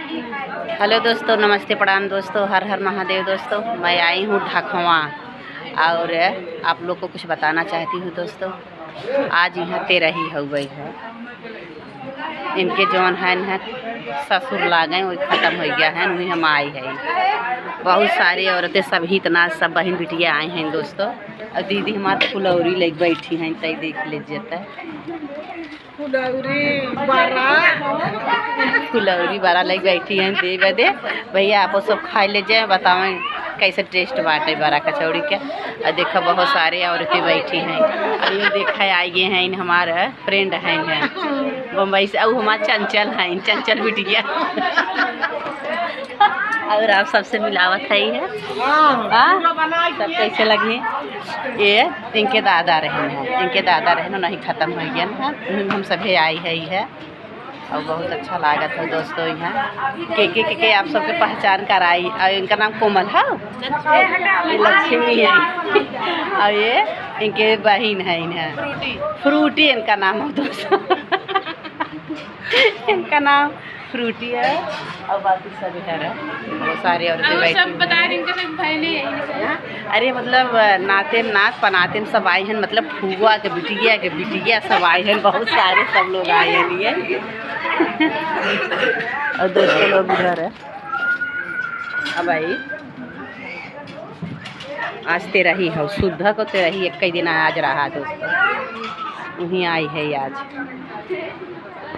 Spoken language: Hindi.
हेलो दोस्तों, नमस्ते प्रणाम दोस्तों, हर हर महादेव दोस्तों। मैं आई हूँ ढाकवा और आप लोग को कुछ बताना चाहती हूँ दोस्तों। आज यहाँ तेरही हो गई है, इनके जौन है ससुर लागए वही ख़त्म हो गया है, वही हम आई है। बहुत सारी औरतें सब इतना सब बहन बिटिया आए हैं दोस्तों। और दीदी हमारे फुलौरी लेके बैठी हैं, तय देख लीजिए। फुलौरी बारा लेके बैठी हैं, दे बदे भैया आप सब खाए ले जाए, बतावें कैसे टेस्ट बाटे बड़ा कचौड़ी के। और देखो बहुत सारे औरतें बैठी हैं। और ये देखा आइए हैं इन हमारे फ्रेंड हैं बम्बई से, और हमारा चंचल हैं, चंचल बिटिया। और आप सबसे मिलावत है ही है। सब कैसे लगे ये इनके दादा रहे हैं, इनके दादा रहे नहीं ख़त्म हो गया ना, हम सभी आई है ही है। और बहुत अच्छा लागत है दोस्तों। यहाँ के आप सबके पहचान कराई। और इनका नाम कोमल है, ये लक्ष्मी है। और ये इनके बहन है, इन्हें फ्रूटी इनका नाम है दोस्तों। इनका नाम फ्रूटी है। और बाकी सब है, बहुत सारे औरतें बैठी। अरे मतलब नाते नात पनाते सब आए हैं, मतलब फुआ के बिटिया सब आए हैं, बहुत सारे सब लोग आए हैं लिए। और दोस्तों लोग इधर है। अब आई आज तेरही है, शुद्ध को तेरही एक ही दिन आज रहा दोस्तों, वहीं आई है आज।